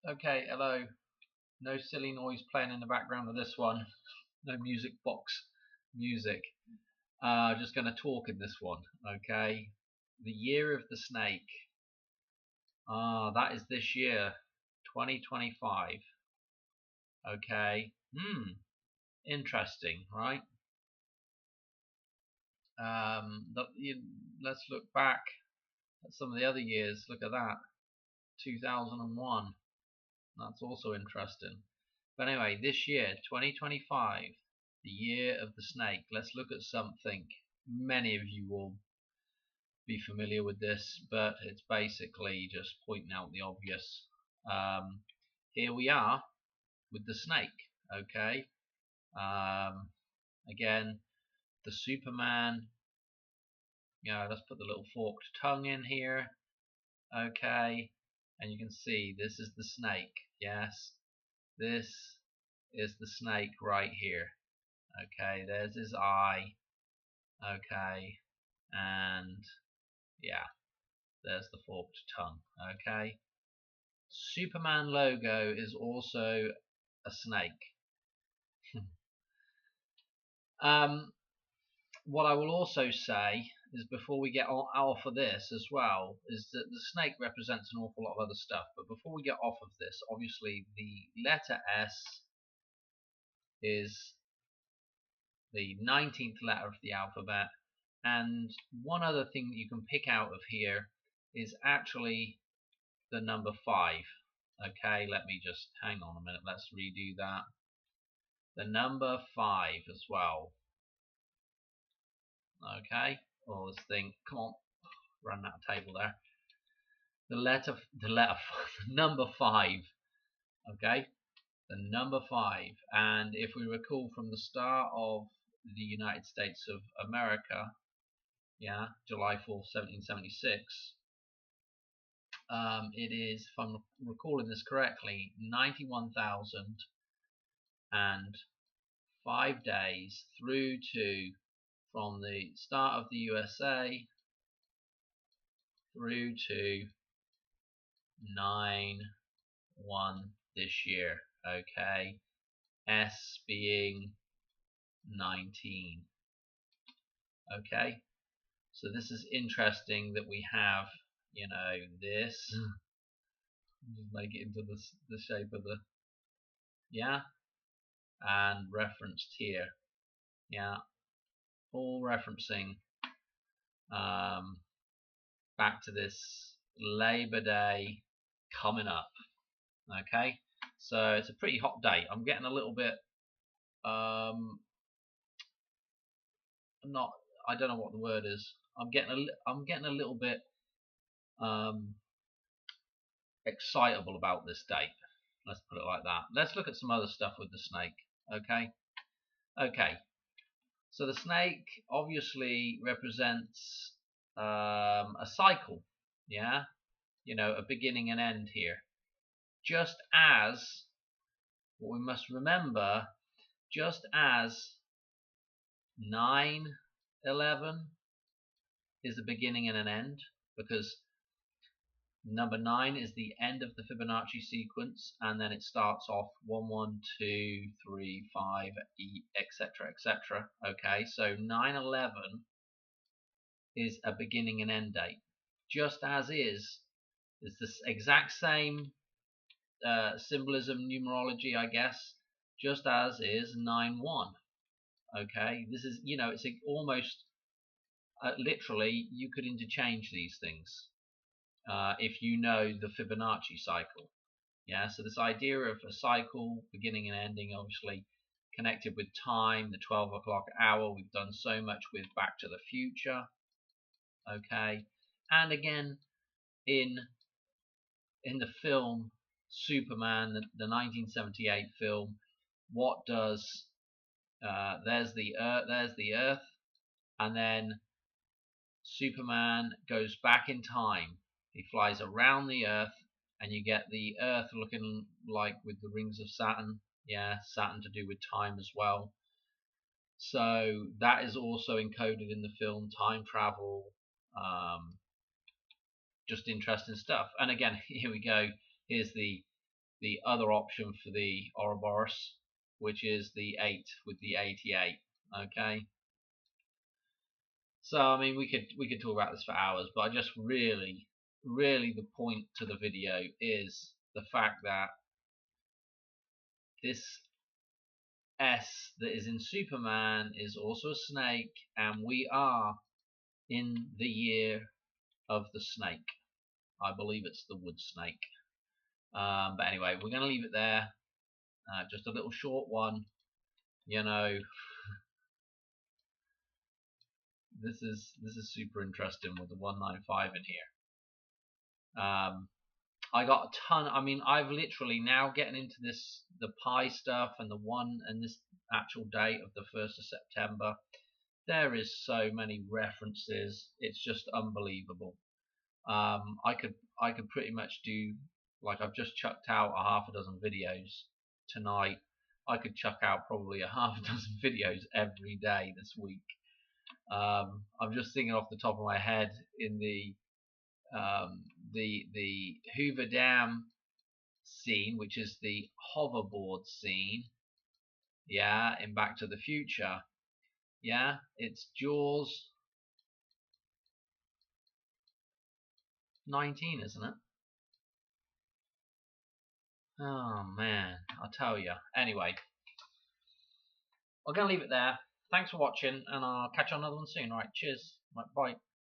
Okay, hello. No silly noise playing in the background of this one. No music box music. Just going to talk in this one. Okay. The year of the snake. That is this year, 2025. Okay. Interesting, right? Let's look back at some of the other years. Look at that. 2001. That's also interesting. But anyway, this year, 2025, the year of the snake. Let's look at something. Many of you will be familiar with this, but it's basically just pointing out the obvious. Here we are with the snake. Okay. Again, the Superman. Let's put the little forked tongue in here. Okay. And you can see this is the snake. Yes. This is the snake right here. Okay, there's his eye. Okay, and yeah, there's the forked tongue. Okay, Superman logo is also a snake. What I will also say is, before we get off of this as well, is that the snake represents an awful lot of other stuff. But before we get off of this, obviously the letter S is the 19th letter of the alphabet. And one other thing that you can pick out of here is actually the number 5. Okay, let me just hang on a minute. Let's redo that. The number 5 as well. Okay, or this thing. Come on, run that table there. The number 5. Okay, the number 5. And if we recall from the start of the United States of America, July 4th, 1776. It is, if I'm recalling this correctly, 91,005 days through to, from the start of the USA through to 9/1 this year. Okay, S being 19. Okay, so this is interesting that we have, this. Just make it into the shape of the, and referenced here, all referencing back to this Labor Day coming up. Okay, so it's a pretty hot day. I'm getting a little bit I don't know what the word is. I'm getting a little bit excitable about this date. Let's put it like that. Let's look at some other stuff with the snake. Okay, so the snake obviously represents a cycle, a beginning and end here. Just as, what we must remember, just as 9/11 is a beginning and an end, because number 9 is the end of the Fibonacci sequence, and then it starts off 1, 1, 2, 3, 5, etc., etc. Okay, so 9/11 is a beginning and end date. Just as is this exact same symbolism, numerology, I guess. Just as is 9/1. Okay, this is, it's almost literally, you could interchange these things if you know the Fibonacci cycle. So this idea of a cycle, beginning and ending, obviously connected with time, the 12 o'clock hour. We've done so much with Back to the Future. Okay, and again in the film Superman, the 1978 film, what does there's the Earth, and then Superman goes back in time. He flies around the Earth, and you get the Earth looking like with the rings of Saturn. Saturn to do with time as well. So that is also encoded in the film. Time travel, just interesting stuff. And again, here we go. Here's the the other option for the Ouroboros, which is the 8 with the 88. Okay. So I mean, we could talk about this for hours, but I just really the point to the video is the fact that this S that is in Superman is also a snake, and we are in the year of the snake. I believe it's the wood snake. But anyway, we're going to leave it there. Just a little short one. You know, this is super interesting with the 195 in here. I got a ton. I mean, I've literally now getting into the pi stuff and this actual date of the 1st of September. There is so many references. It's just unbelievable. I could pretty much do, like, I've just chucked out a half a dozen videos tonight. I could chuck out probably a half a dozen videos every day this week. I'm just thinking off the top of my head in the Hoover Dam scene, which is the hoverboard scene. Yeah, in Back to the Future. Yeah, it's Jaws 19, isn't it? Oh man, I'll tell you. Anyway, I'm gonna leave it there. Thanks for watching, and I'll catch you on another one soon. Alright, cheers. Right, bye.